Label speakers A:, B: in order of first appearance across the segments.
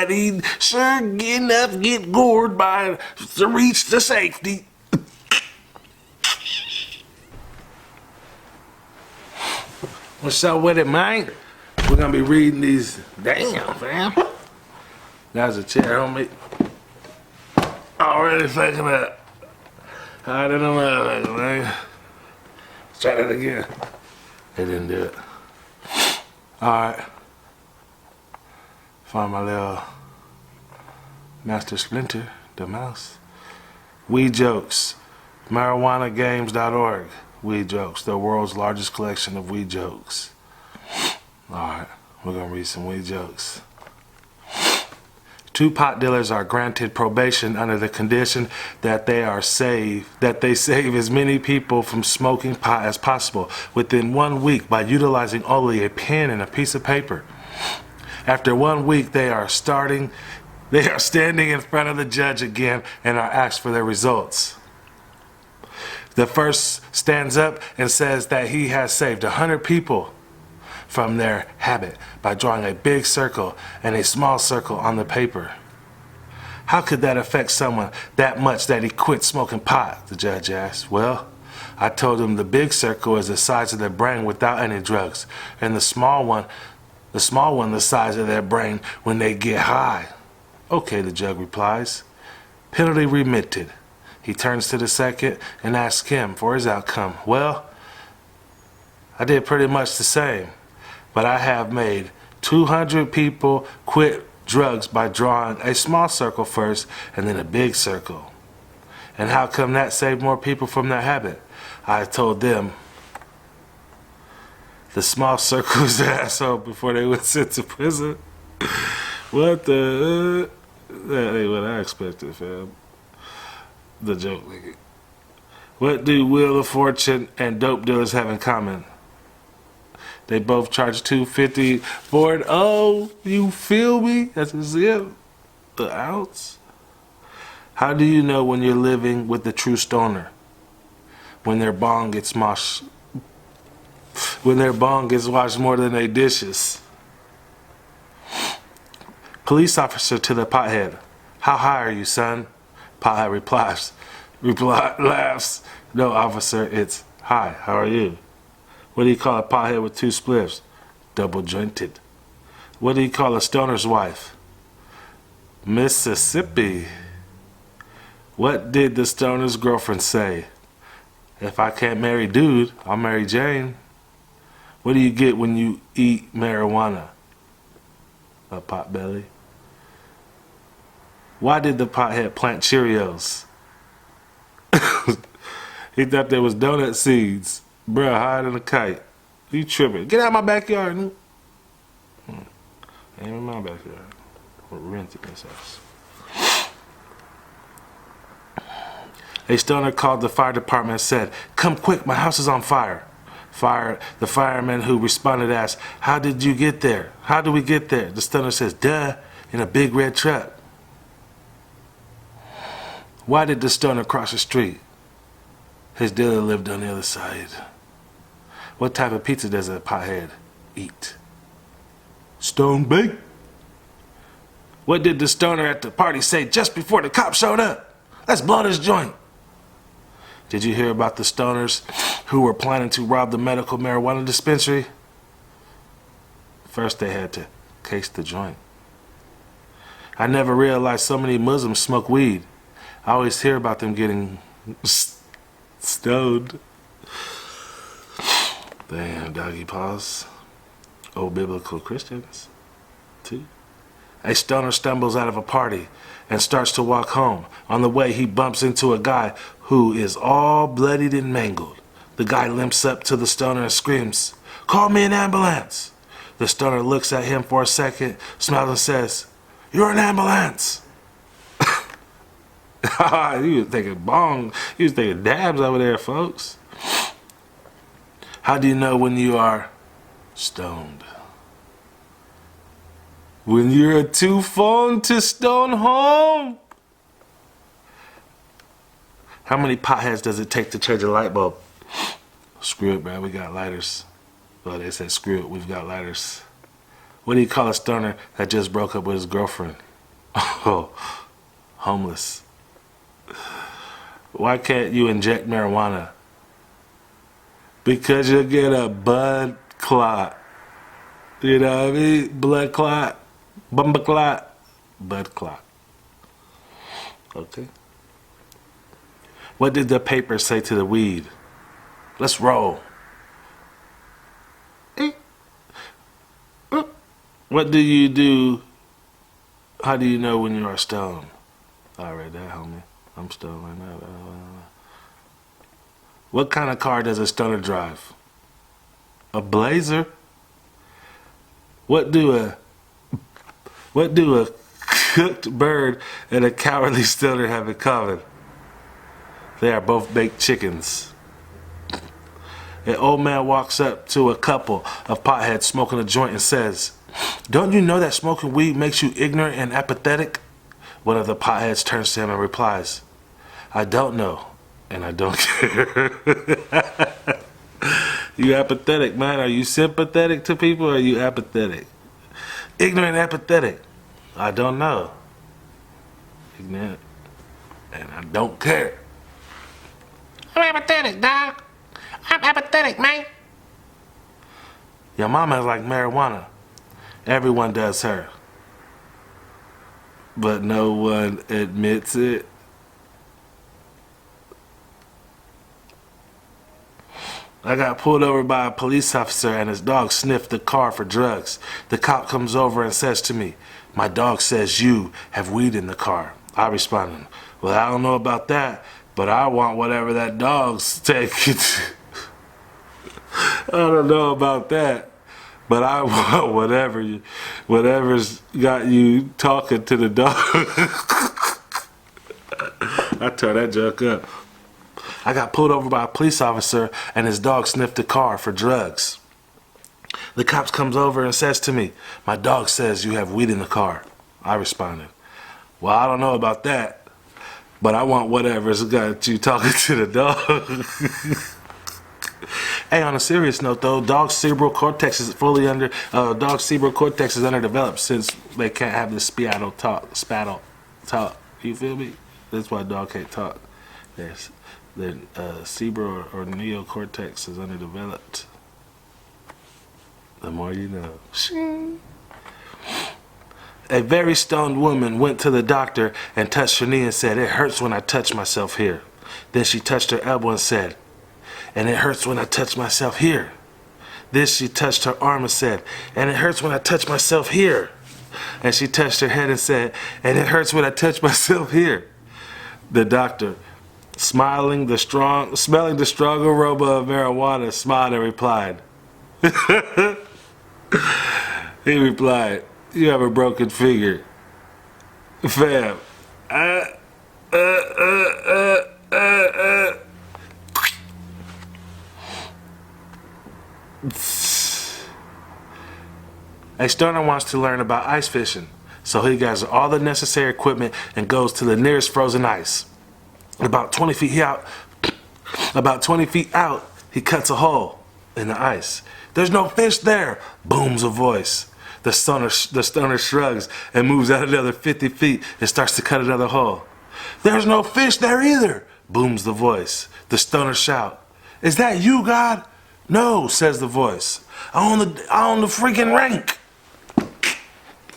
A: but he'd sure enough get gored by to reach the safety. What's up with it, man? We're gonna be reading these. Damn, fam. That's a chair, homie. Already fucking up. I don't know, man. Let's try that again. They didn't do it. Alright. Find my little Master Splinter, the mouse. Weed Jokes. MarijuanaGames.org. Weed Jokes, the world's largest collection of weed jokes. Alright, we're gonna read some weed jokes. 2 pot dealers are granted probation under the condition that they save as many people from smoking pot as possible within 1 week by utilizing only a pen and a piece of paper. After 1 week, they are standing in front of the judge again and are asked for their results. The first stands up and says that he has saved 100 people from their habit by drawing a big circle and a small circle on the paper. How could that affect someone that much that he quit smoking pot? The judge asked. Well, I told him the big circle is the size of their brain without any drugs, and the small one the size of their brain when they get high. Okay, the judge replies. Penalty remitted. He turns to the second and asks him for his outcome. Well, I did pretty much the same, but I have made 200 people quit drugs by drawing a small circle first and then a big circle. And how come that saved more people from that habit? I told them the small circle was the asshole before they were sent to prison. What the? That ain't what I expected, fam. The joke, nigga. What do Wheel of Fortune and dope dealers have in common? They both charge $2.50 for it. Oh, you feel me? That's a zip. An ounce. How do you know when you're living with the true stoner? When their bong gets washed. When their bong gets washed more than they dishes. Police officer to the pothead. How high are you, son? Pothead laughs. No, officer, it's hi, how are you? What do you call a pothead with 2 spliffs? Double jointed. What do you call a stoner's wife? Mississippi. What did the stoner's girlfriend say? If I can't marry dude, I'll marry Jane. What do you get when you eat marijuana? A pot belly. Why did the pothead plant Cheerios? He thought there was donut seeds. Bruh, higher than a kite. You tripping. Get out of my backyard. Ain't in my backyard. We're renting this house. A stoner called the fire department and said, come quick, my house is on fire. The fireman who responded asked, how did you get there? How do we get there? The stoner says, duh, in a big red truck. Why did the stoner cross the street? His dealer lived on the other side. What type of pizza does a pothead eat? Stone baked. What did the stoner at the party say just before the cops showed up? Let's blow this joint. Did you hear about the stoners who were planning to rob the medical marijuana dispensary? First they had to case the joint. I never realized so many Muslims smoke weed. I always hear about them getting stoned. Damn, doggy paws. Old biblical Christians, too. A stoner stumbles out of a party and starts to walk home. On the way, he bumps into a guy who is all bloodied and mangled. The guy limps up to the stoner and screams, call me an ambulance. The stoner looks at him for a second, smiles and says, you're an ambulance. He was thinking bong. He was thinking dabs over there, folks. How do you know when you are stoned? When you're too phone to stone home. How many potheads does it take to change a light bulb? Screw it, man. We got lighters. Well, they said screw it. We've got lighters. What do you call a stoner that just broke up with his girlfriend? Oh, homeless. Why can't you inject marijuana? Because you'll get a blood clot. You know what I mean? Blood clot. Bumba clot. Blood clot. Okay. What did the paper say to the weed? Let's roll. What do you do? How do you know when you are stoned? I read that, homie. I'm stoned right now. What kind of car does a stoner drive? A Blazer? What do a cooked bird and a cowardly stoner have in common? They are both baked chickens. An old man walks up to a couple of potheads smoking a joint and says, "Don't you know that smoking weed makes you ignorant and apathetic?" One of the potheads turns to him and replies, "I don't know, and I don't care." You apathetic, man. Are you sympathetic to people or are you apathetic? Ignorant and apathetic. I don't know. Ignorant, and I don't care. I'm apathetic, dog. I'm apathetic, man. Your mama is like marijuana. Everyone does her. But no one admits it. I got pulled over by a police officer and his dog sniffed the car for drugs. The cop comes over and says to me, "My dog says you have weed in the car." I responded, "Well, I don't know about that, but I want whatever that dog's taking." I don't know about that, but I want whatever's got you talking to the dog. I tore that joke up. I got pulled over by a police officer and his dog sniffed the car for drugs. The cops comes over and says to me, "My dog says you have weed in the car." I responded, "Well, I don't know about that, but I want whatever's got you talking to the dog." Hey, on a serious note though, dog's cerebral cortex is underdeveloped since they can't have this spattle talk. You feel me? That's why dog can't talk. Their cerebral or neocortex is underdeveloped. The more you know. A very stoned woman went to the doctor and touched her knee and said, "It hurts when I touch myself here." Then she touched her elbow and said, "And it hurts when I touch myself here." Then she touched her arm and said, "And it hurts when I touch myself here." And she touched her head and said, "And it hurts when I touch myself here." The doctor, smelling the strong aroma of marijuana, smiled and replied. He replied, "You have a broken finger, fam." A stoner wants to learn about ice fishing, so he gathers all the necessary equipment and goes to the nearest frozen ice. About 20 feet out, he cuts a hole in the ice. "There's no fish there," booms a voice. The stoner shrugs and moves out another 50 feet and starts to cut another hole. "There's no fish there either," booms the voice. The stoner shout, "Is that you, God?" "No," says the voice. I own the freaking rink.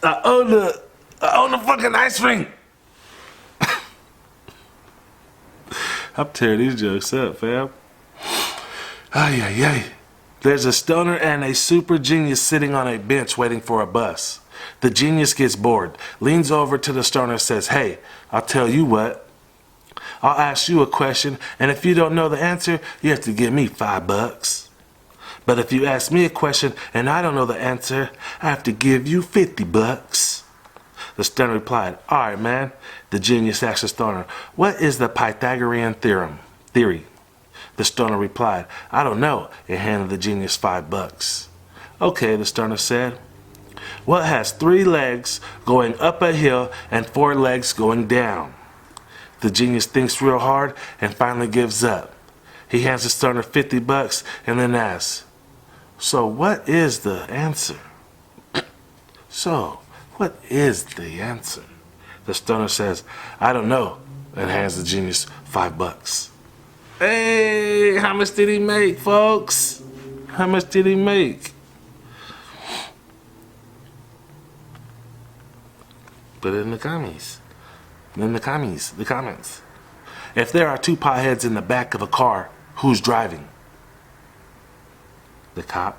A: I own the fucking ice rink." I'm tearing these jokes up, fam. Ay, ay, ay. There's a stoner and a super genius sitting on a bench waiting for a bus. The genius gets bored, leans over to the stoner and says, "Hey, I'll tell you what. I'll ask you a question, and if you don't know the answer, you have to give me $5. But if you ask me a question and I don't know the answer, I have to give you $50. The stoner replied, "All right, man." The genius asked the stoner, "What is the Pythagorean theory?" The stoner replied, "I don't know," and handed the genius $5. "Okay," the stoner said. "What has 3 legs going up a hill and 4 legs going down?" The genius thinks real hard and finally gives up. He hands the stoner $50 and then asks, "So what is the answer?" The The stoner says, "I don't know," and hands the genius $5. Hey, how much did he make, folks? How much did he make? Put it in the comments. The comments. If there are two potheads in the back of a car, who's driving? The cop.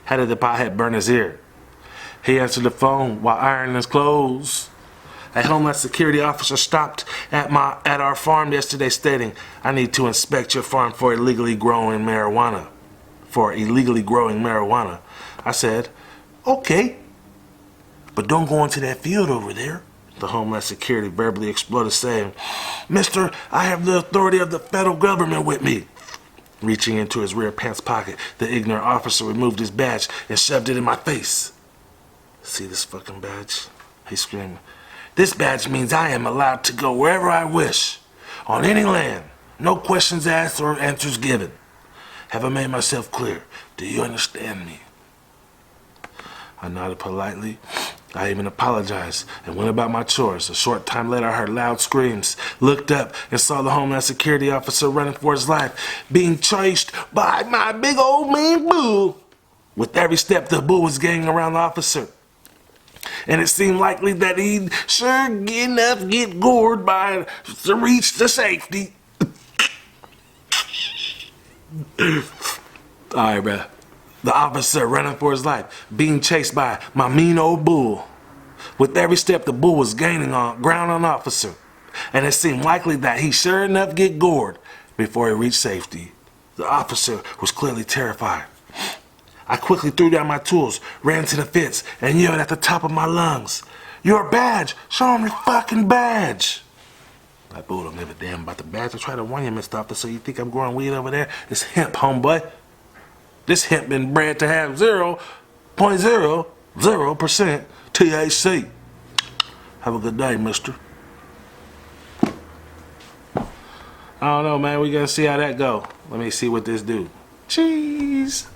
A: How did the pothead burn his ear? He answered the phone while ironing his clothes. A Homeland Security officer stopped at our farm yesterday stating, "I need to inspect your farm for illegally growing marijuana." I said, "Okay, but don't go into that field over there." The Homeland Security verbally exploded, saying, "Mister, I have the authority of the federal government with me." Reaching into his rear pants pocket, the ignorant officer removed his badge and shoved it in my face. "See this fucking badge?" he screamed. "This badge means I am allowed to go wherever I wish, on any land, no questions asked or answers given. Have I made myself clear? Do you understand me?" I nodded politely. I even apologized and went about my chores. A short time later, I heard loud screams, looked up, and saw the Homeland Security officer running for his life, being chased by my big old mean bull. With every step, the bull was gaining around the officer, and it seemed likely that he'd sure get gored by to reach the safety. Alright, bruh. The officer running for his life, being chased by my mean old bull. With every step, the bull was gaining on ground on the officer, and it seemed likely that he sure enough get gored before he reached safety. The officer was clearly terrified. I quickly threw down my tools, ran to the fence, and yelled at the top of my lungs, "Your badge! Show him your fucking badge!" That bull don't give a damn about the badge. I try to warn you, Mr. Officer. You think I'm growing weed over there? It's hemp, homeboy. This hemp been bred to have 0.00% THC. Have a good day, mister. I don't know, man. We gotta see how that go. Let me see what this do. Cheese.